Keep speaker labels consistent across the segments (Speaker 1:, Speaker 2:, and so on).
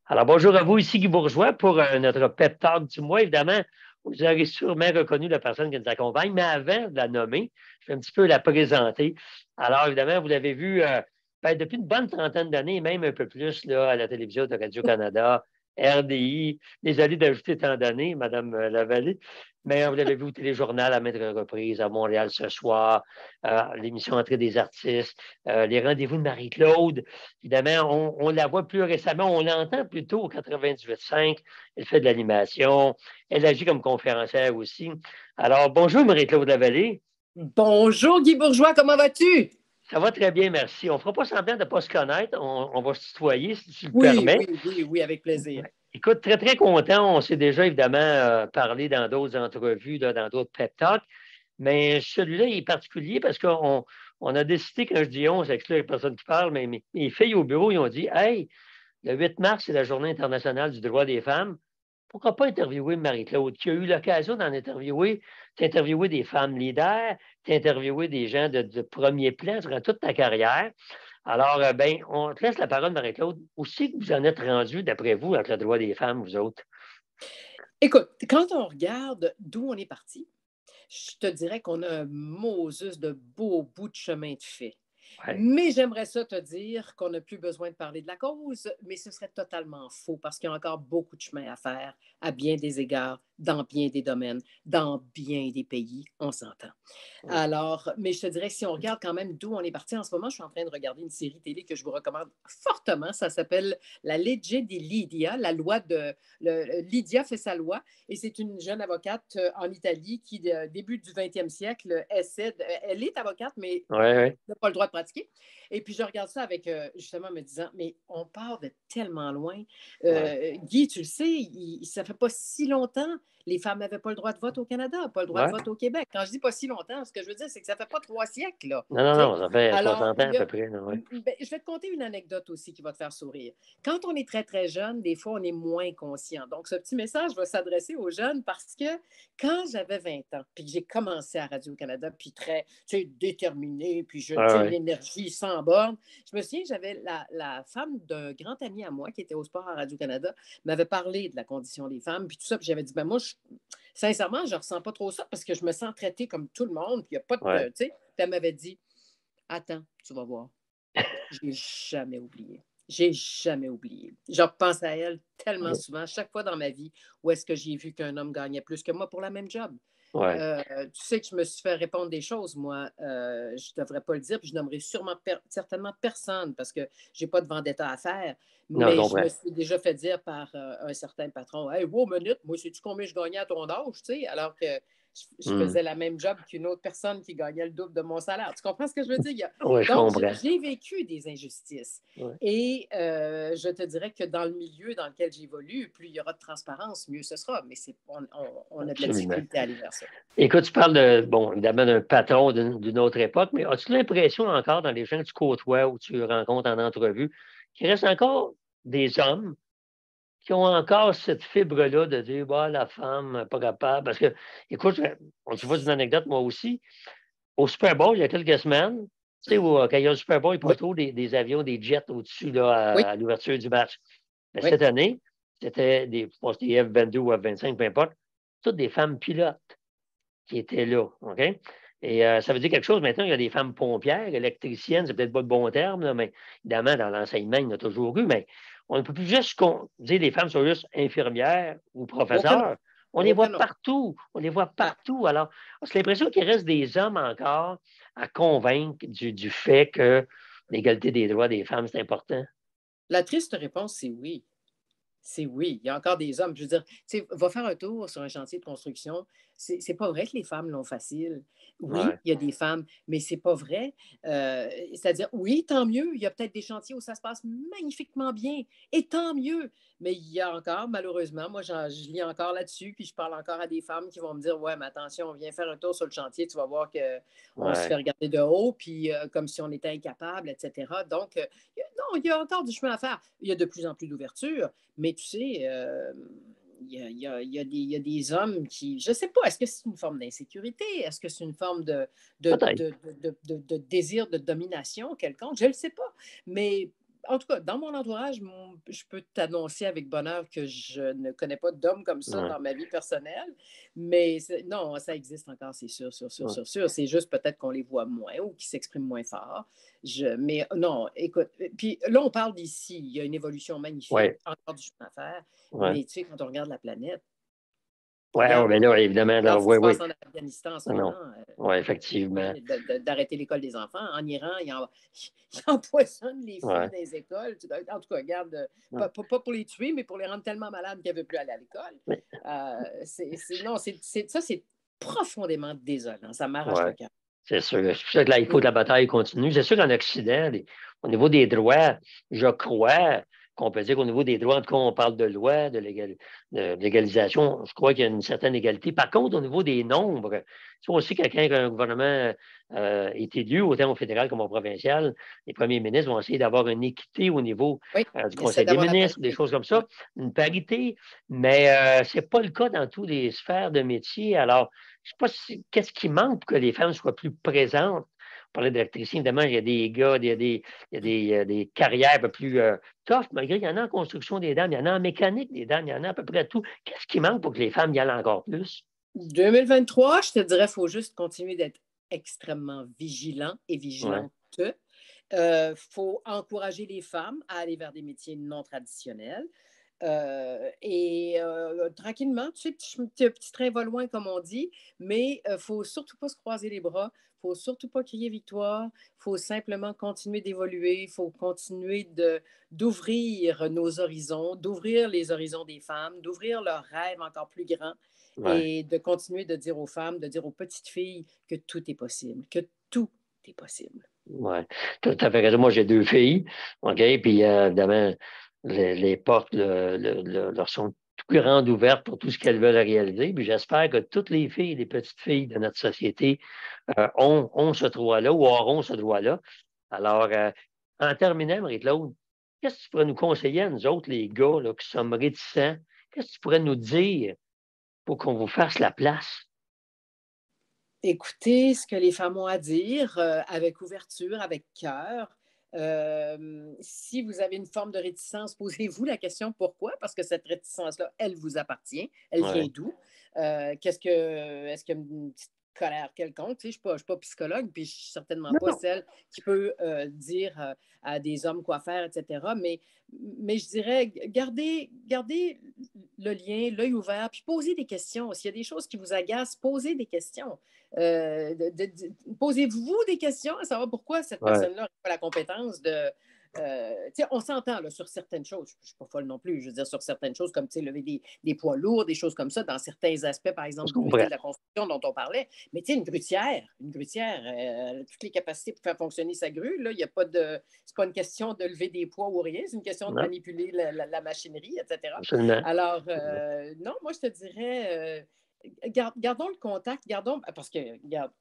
Speaker 1: Alors, bonjour à vous, ici Guy Bourgeois pour notre pep talk du mois. Évidemment, vous aurez sûrement reconnu la personne qui nous accompagne, mais avant de la nommer, je vais un petit peu la présenter. Alors, évidemment, vous l'avez vu depuis une bonne trentaine d'années, même un peu plus, là, à la télévision de Radio-Canada, RDI. Désolé d'ajouter tant d'années, Madame Lavallée, mais vous l'avez vu au téléjournal à maintes reprises, à Montréal ce soir, l'émission Entrée des artistes, les rendez-vous de Marie-Claude. Évidemment, on la voit plus récemment, on l'entend plutôt au 98.5. Elle fait de l'animation. Elle agit comme conférencière aussi. Alors, bonjour Marie-Claude Lavallée.
Speaker 2: Bonjour Guy Bourgeois, comment vas-tu?
Speaker 1: Ça va très bien, merci. On ne fera pas semblant de ne pas se connaître. On va se tutoyer, si tu le
Speaker 2: Oui,
Speaker 1: permets.
Speaker 2: oui, oui, oui, avec plaisir.
Speaker 1: Écoute, très, très content. On s'est déjà évidemment parlé dans d'autres entrevues, là, dans d'autres pep talks. Mais celui-là, il est particulier parce qu'on a décidé, quand je dis on, c'est exclu avec personne qui parle, mais mes filles au bureau, ils ont dit Hey, le 8 mars, c'est la Journée internationale du droit des femmes. Pourquoi pas interviewer Marie-Claude, qui a eu l'occasion d'en interviewer, d'interviewer des femmes leaders, d'interviewer des gens de premier plan durant toute ta carrière. Alors, ben, on te laisse la parole, Marie-Claude. Où c'est que vous en êtes rendu, d'après vous, avec le droit des femmes, vous autres?
Speaker 2: Écoute, quand on regarde d'où on est parti, je te dirais qu'on a un Moses de beau bout de chemin de fait.
Speaker 1: Ouais.
Speaker 2: Mais j'aimerais ça te dire qu'on n'a plus besoin de parler de la cause, mais ce serait totalement faux parce qu'il y a encore beaucoup de chemin à faire à bien des égards, dans bien des domaines, dans bien des pays, on s'entend. Alors, mais je te dirais que si on regarde quand même d'où on est parti en ce moment, je suis en train de regarder une série télé que je vous recommande fortement. Ça s'appelle La Legge di Lydia, la loi de. Lydia fait sa loi, et c'est une jeune avocate en Italie qui, début du 20e siècle, elle est avocate, mais
Speaker 1: Ouais, ouais.
Speaker 2: n'a pas le droit de pratiquer. Et puis, je regarde ça avec, justement, me disant, mais on part de tellement loin.
Speaker 1: Ouais.
Speaker 2: Guy, tu le sais, ça fait pas si longtemps, les femmes n'avaient pas le droit de vote au Canada, pas le droit de
Speaker 1: Ouais.
Speaker 2: vote au Québec. Quand je dis pas si longtemps, ce que je veux dire, c'est que ça fait pas 3 siècles, là.
Speaker 1: Non, non,
Speaker 2: Tu sais?
Speaker 1: non, ça fait
Speaker 2: Alors,
Speaker 1: 60 ans à peu près. Là, ouais.
Speaker 2: je vais te conter une anecdote aussi qui va te faire sourire. Quand on est très, très jeune, des fois, on est moins conscient. Donc, ce petit message va s'adresser aux jeunes parce que quand j'avais 20 ans, puis que j'ai commencé à Radio-Canada, puis très, tu sais, déterminé, puis je,
Speaker 1: Ouais,
Speaker 2: tu sais,
Speaker 1: ouais.
Speaker 2: l'énergie sans borne, je me souviens, j'avais la femme d'un grand ami à moi qui était au sport à Radio-Canada, m'avait parlé de la condition des femmes, puis tout ça, puis j'avais dit, ben moi, sincèrement, je ne ressens pas trop ça parce que je me sens traitée comme tout le monde, puis il n'y a pas de,
Speaker 1: Ouais.
Speaker 2: tu sais, puis elle m'avait dit, attends, tu vas voir. J'ai jamais oublié. J'ai jamais oublié. Je repense à elle tellement souvent, chaque fois dans ma vie où est-ce que j'ai vu qu'un homme gagnait plus que moi pour la même job.
Speaker 1: Ouais.
Speaker 2: Tu sais que je me suis fait répondre des choses, moi. Je ne devrais pas le dire, puis je nommerai certainement personne parce que je n'ai pas de vendetta à faire.
Speaker 1: Non, je
Speaker 2: Mais je me
Speaker 1: comprends.
Speaker 2: suis déjà fait dire par un certain patron, Hey, wow, minute, moi, sais-tu combien je gagnais à ton âge? Tu sais, alors que je
Speaker 1: Hmm.
Speaker 2: faisais la même job qu'une autre personne qui gagnait le double de mon salaire. Tu comprends ce que je veux dire?
Speaker 1: Oui, je
Speaker 2: Donc,
Speaker 1: comprends.
Speaker 2: j'ai vécu des injustices.
Speaker 1: Ouais.
Speaker 2: Et je te dirais que dans le milieu dans lequel j'évolue, plus il y aura de transparence, mieux ce sera. Mais on a de la
Speaker 1: Absolument.
Speaker 2: difficulté à aller vers ça.
Speaker 1: Écoute, tu parles bon, évidemment, d'un patron d'une autre époque, mais as-tu l'impression encore dans les gens que tu côtoies ou tu rencontres en entrevue qu'il reste encore des hommes qui ont encore cette fibre-là de dire, bah, la femme, pas capable. Parce que, écoute, on se voit une anecdote, moi aussi. Au Super Bowl, il y a quelques semaines, tu sais, quand il y a le Super Bowl, ils
Speaker 2: Oui,
Speaker 1: passent toujours des avions, des jets au-dessus là,
Speaker 2: oui,
Speaker 1: à l'ouverture du match. Mais
Speaker 2: oui.
Speaker 1: cette année, c'était je pense, des F-22 ou F-25, peu importe, toutes des femmes pilotes qui étaient là. OK? Et ça veut dire quelque chose. Maintenant, il y a des femmes pompières, électriciennes, c'est peut-être pas le bon terme, là, mais évidemment, dans l'enseignement, il y en a toujours eu, mais on ne peut plus juste dire que les femmes sont juste infirmières ou
Speaker 2: Oh que non.
Speaker 1: professeurs. On les
Speaker 2: Oh que
Speaker 1: voit
Speaker 2: non.
Speaker 1: partout. On les voit
Speaker 2: Ah,
Speaker 1: partout. Alors, c'est l'impression qu'il reste des hommes encore à convaincre du fait que l'égalité des droits des femmes, c'est important.
Speaker 2: la triste réponse, c'est oui. C'est oui, il y a encore des hommes. Je veux dire, tu sais, va faire un tour sur un chantier de construction. C'est pas vrai que les femmes l'ont facile. Oui,
Speaker 1: Ouais.
Speaker 2: il y a des femmes, mais c'est pas vrai. C'est-à-dire, oui, tant mieux. Il y a peut-être des chantiers où ça se passe magnifiquement bien, et tant mieux. Mais il y a encore, malheureusement, moi, je lis encore là-dessus, puis je parle encore à des femmes qui vont me dire, ouais, mais attention, on vient faire un tour sur le chantier, tu vas voir qu'on se fait
Speaker 1: Ouais.
Speaker 2: regarder de haut, puis comme si on était incapable, etc. Donc, non, il y a encore du chemin à faire. Il y a de plus en plus d'ouverture. Mais tu sais, il y a des hommes qui, je ne sais pas, est-ce que c'est une forme d'insécurité? Est-ce que c'est une forme
Speaker 1: Peut-être.
Speaker 2: de désir de domination quelconque? Je ne le sais pas. Mais en tout cas, dans mon entourage, je peux t'annoncer avec bonheur que je ne connais pas d'homme comme ça
Speaker 1: Ouais.
Speaker 2: dans ma vie personnelle. Mais non, ça existe encore, c'est sûr, sûr, sûr, sûr, sûr. C'est juste peut-être qu'on les voit moins ou qu'ils s'expriment moins fort. Mais non, écoute, puis là, on parle d'ici. Il y a une évolution magnifique,
Speaker 1: Ouais.
Speaker 2: encore du chemin à faire.
Speaker 1: Ouais.
Speaker 2: Mais tu sais, quand on regarde la planète,
Speaker 1: Ouais, ouais, ben là, évidemment, là,
Speaker 2: regarde ce qui
Speaker 1: oui,
Speaker 2: se passe
Speaker 1: oui.
Speaker 2: en Afghanistan en ce
Speaker 1: Non, non.
Speaker 2: moment.
Speaker 1: Oui, effectivement.
Speaker 2: D'arrêter l'école des enfants. En Iran, ils empoisonnent les filles
Speaker 1: Ouais.
Speaker 2: dans les écoles. En tout cas, regarde,
Speaker 1: Ouais.
Speaker 2: pas pour les tuer, mais pour les rendre tellement malades qu'elles ne veulent plus aller à l'école.
Speaker 1: Mais-
Speaker 2: Non, ça, c'est profondément désolant. Ça m'arrache le
Speaker 1: ouais.
Speaker 2: cœur.
Speaker 1: C'est sûr. C'est pour ça que là, il faut que la bataille continue. C'est sûr qu'en Occident, au niveau des droits, je crois qu'on peut dire qu'au niveau des droits, en tout cas, on parle de loi, de légalisation, je crois qu'il y a une certaine égalité. Par contre, au niveau des nombres, si on sait que quand un gouvernement est élu, autant au fédéral comme au provincial, les premiers ministres vont essayer d'avoir une équité au niveau
Speaker 2: Oui,
Speaker 1: du
Speaker 2: essaie
Speaker 1: Conseil des
Speaker 2: d'avoir la
Speaker 1: ministres, des
Speaker 2: parité.
Speaker 1: choses comme
Speaker 2: Ouais.
Speaker 1: ça, une parité, mais ce n'est pas le cas dans toutes les sphères de métier. Alors, je ne sais pas qu'est-ce qui manque pour que les femmes soient plus présentes. On parlait d'électricien, évidemment, il y a des gars, il y a des carrières un peu plus tough, malgré qu'il y en a en construction des dames, il y en a en mécanique des dames, il y en a à peu près tout. Qu'est-ce qui manque pour que les femmes y aillent encore plus?
Speaker 2: 2023, je te dirais, il faut juste continuer d'être extrêmement vigilant et
Speaker 1: Ouais,
Speaker 2: vigilante. Faut encourager les femmes à aller vers des métiers non traditionnels. Tranquillement, tu sais, petit train va loin, comme on dit, mais il ne faut surtout pas se croiser les bras, il ne faut surtout pas crier victoire, il faut simplement continuer d'évoluer, il faut continuer d'ouvrir nos horizons, d'ouvrir les horizons des femmes, d'ouvrir leurs rêves encore plus grands
Speaker 1: ouais,
Speaker 2: et de continuer de dire aux femmes, de dire aux petites filles que tout est possible, que tout est possible.
Speaker 1: ouais. Tout à fait raison. Moi, j'ai deux filles, OK? Puis, évidemment, les portes leur sont tout grandes ouvertes pour tout ce qu'elles veulent réaliser. Puis, j'espère que toutes les filles, les petites filles de notre société ont ce droit-là ou auront ce droit-là. Alors, en terminant, Marie-Claude, qu'est-ce que tu pourrais nous conseiller à nous autres, les gars là, qui sommes réticents? Qu'est-ce que tu pourrais nous dire pour qu'on vous fasse la place?
Speaker 2: Écoutez ce que les femmes ont à dire avec ouverture, avec cœur. Si vous avez une forme de réticence, posez-vous la question pourquoi, parce que cette réticence-là, elle vous appartient. Elle vient
Speaker 1: Ouais,
Speaker 2: d'où? Est-ce qu'il y a une petite colère quelconque? Tu sais, je ne suis pas psychologue, puis je ne suis certainement
Speaker 1: non,
Speaker 2: pas
Speaker 1: non.
Speaker 2: celle qui peut dire à des hommes quoi faire, etc. Mais je dirais, gardez le lien, l'œil ouvert, puis posez des questions. S'il y a des choses qui vous agacent, posez des questions. Posez-vous des questions à savoir pourquoi cette
Speaker 1: Ouais,
Speaker 2: personne-là n'a pas la compétence de. On s'entend là, sur certaines choses. Je ne suis pas folle non plus. Je veux dire, sur certaines choses comme lever des poids lourds, des choses comme ça, dans certains aspects, par
Speaker 1: je
Speaker 2: exemple, du métier
Speaker 1: comprends.
Speaker 2: de la construction dont on parlait. Mais une grutière, elle a toutes les capacités pour faire fonctionner sa grue. Là, il y a pas de. C'est pas une question de lever des poids ou rien, c'est une question de
Speaker 1: Non,
Speaker 2: manipuler la machinerie, etc.
Speaker 1: absolument.
Speaker 2: Alors, non, moi, je te dirais. Gardons le contact, parce que, regarde,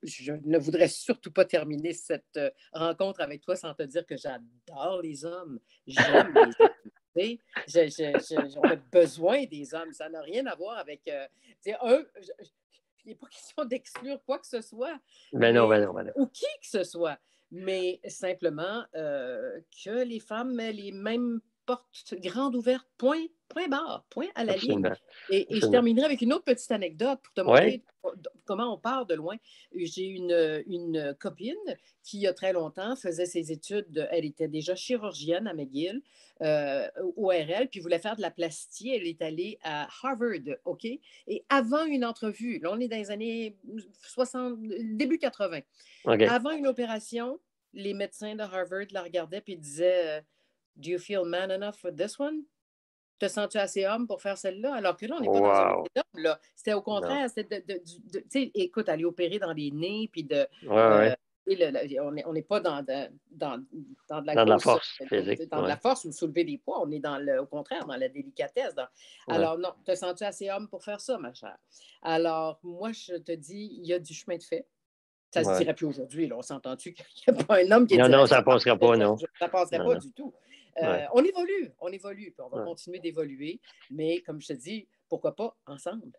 Speaker 2: je ne voudrais surtout pas terminer cette rencontre avec toi sans te dire que j'adore les hommes. J'aime les hommes. On a besoin des hommes. Ça n'a rien à voir avec. Il n'est pas question d'exclure quoi que ce soit,
Speaker 1: Ben non, ben
Speaker 2: mais,
Speaker 1: non, ben non.
Speaker 2: ou qui que ce soit, mais simplement que les femmes aient les mêmes portes grandes ouvertes, point, point barre, point à la ligne.
Speaker 1: Absolument.
Speaker 2: Et je
Speaker 1: Absolument.
Speaker 2: terminerai avec une autre petite anecdote pour te
Speaker 1: Oui,
Speaker 2: montrer comment on part de loin. J'ai une copine qui, il y a très longtemps, faisait ses études. Elle était déjà chirurgienne à McGill, ORL, puis voulait faire de la plastie. Elle est allée à Harvard, OK? Et avant une entrevue, là, on est dans les années 60, début 80,
Speaker 1: OK.
Speaker 2: avant une opération, les médecins de Harvard la regardaient et disaient Do you feel man enough for this one? Te sens-tu assez homme pour faire celle-là? Alors que là, on n'est pas dans un
Speaker 1: Wow.
Speaker 2: métier d'homme, là. C'était au
Speaker 1: Non.
Speaker 2: contraire, c'était tu sais, écoute, aller opérer dans les nez, puis
Speaker 1: Ouais,
Speaker 2: euh,
Speaker 1: ouais.
Speaker 2: on n'est pas dans de la
Speaker 1: Dans de la
Speaker 2: grosse,
Speaker 1: force physique.
Speaker 2: dans de
Speaker 1: Ouais.
Speaker 2: la force ou soulever des poids, on est au contraire, dans la délicatesse.
Speaker 1: Ouais.
Speaker 2: Alors non, te sens-tu assez homme pour faire ça, ma chère? Alors, moi, je te dis, il y a du chemin de fait. Ça se
Speaker 1: Ouais.
Speaker 2: dirait plus aujourd'hui, là. On s'entend-tu qu'il n'y a pas un homme qui
Speaker 1: Non, non,
Speaker 2: dirait
Speaker 1: ça
Speaker 2: ça?
Speaker 1: ne passera pas, non.
Speaker 2: Ça ne passerait
Speaker 1: Non,
Speaker 2: pas
Speaker 1: non.
Speaker 2: du tout.
Speaker 1: Ouais.
Speaker 2: On évolue, puis on va
Speaker 1: Ouais.
Speaker 2: continuer d'évoluer, mais comme je te dis, pourquoi pas ensemble?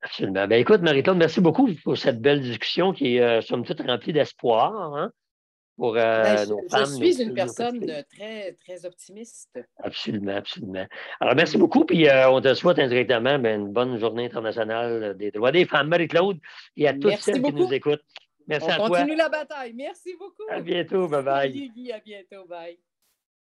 Speaker 1: Absolument. Ben, écoute, Marie-Claude, merci beaucoup pour cette belle discussion qui est, somme toute, remplie d'espoir, hein? pour nos
Speaker 2: Je
Speaker 1: femmes, nos
Speaker 2: suis une
Speaker 1: filles, nos petites
Speaker 2: personne
Speaker 1: filles.
Speaker 2: très, très optimiste.
Speaker 1: Absolument, absolument. Alors, merci beaucoup. Puis, on te souhaite indirectement une bonne journée internationale des droits des femmes, Marie-Claude, et à toutes
Speaker 2: Merci
Speaker 1: celles qui nous
Speaker 2: beaucoup.
Speaker 1: écoutent. Merci
Speaker 2: On
Speaker 1: à toi.
Speaker 2: continue la bataille. Merci
Speaker 1: À
Speaker 2: beaucoup.
Speaker 1: bientôt. Bye bye.
Speaker 2: Salut Guy, à bientôt. Bye.